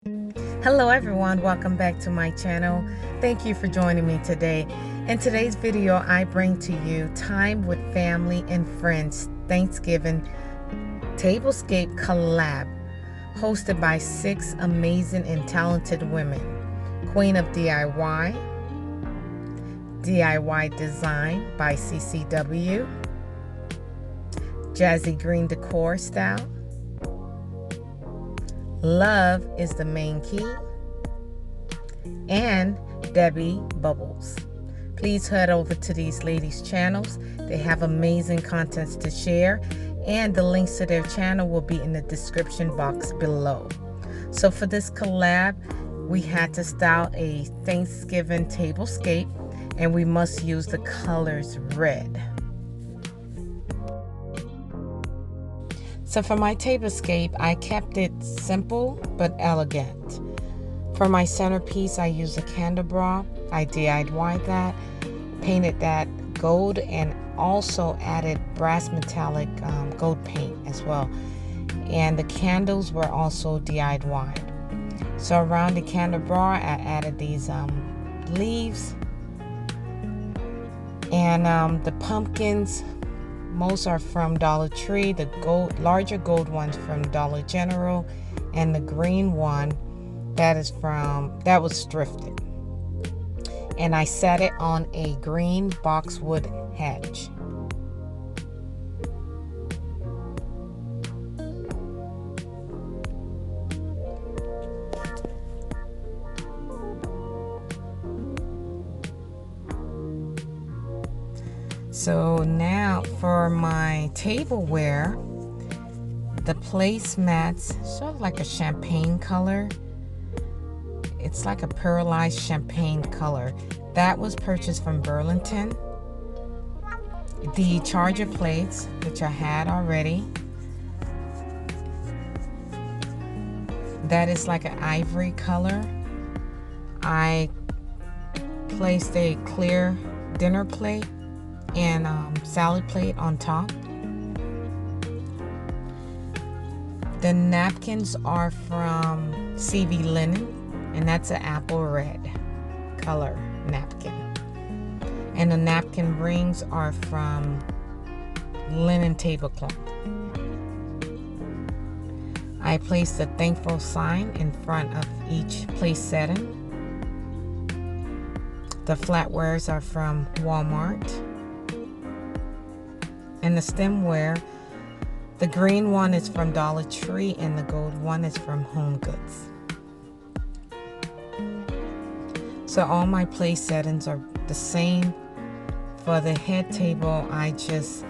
Hello everyone, welcome back to my channel. Thank you for joining me today. In today's video, I bring to you Time with Family and Friends Thanksgiving Tablescape Collab, hosted by 6 amazing and talented women. Queen of DIY, DIY Design by CCW, Jazzy Green Decor Style, Love is the Main Key, and Debbie Bubbles. Please head over to these ladies' channels. They have amazing contents to share, and the links to their channel will be in the description box below. So for this collab, we had to style a Thanksgiving tablescape, and we must use the colors red. So for my tablescape, I kept it simple but elegant. For my centerpiece, I used a candelabra. I DIY'd that, painted that gold, and also added brass metallic gold paint as well. And the candles were also DIY'd. So around the candelabra, I added these leaves. And the pumpkins, most are from Dollar Tree. The larger gold ones from Dollar General, and the green one that was thrifted. And I set it on a green boxwood hedge. So now for my tableware, the placemats sort of like a champagne color. It's like a pearlized champagne color. That was purchased from Burlington. The charger plates, which I had already, that is like an ivory color. I placed a clear dinner plate and salad plate on top. The napkins are from CV Linen, and that's an apple red color napkin. And the napkin rings are from Linen Tablecloth. I placed a thankful sign in front of each place setting. The flatwares are from Walmart. And the stemware, the green one is from Dollar Tree and the gold one is from Home Goods. So all my place settings are the same. For the head table, I just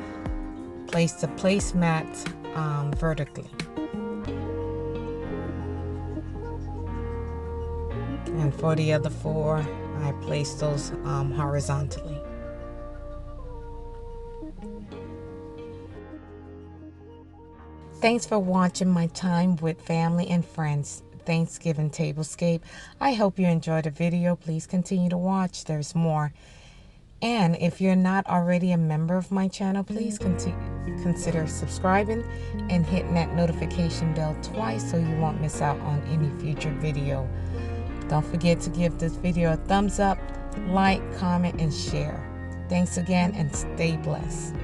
placed the placemat vertically. And for the other 4, I placed those horizontally. Thanks for watching my Time with Family and Friends Thanksgiving Tablescape. I hope you enjoyed the video. Please continue to watch. There's more. And if you're not already a member of my channel, please consider subscribing and hitting that notification bell twice so you won't miss out on any future video. Don't forget to give this video a thumbs up, like, comment, and share. Thanks again, and stay blessed.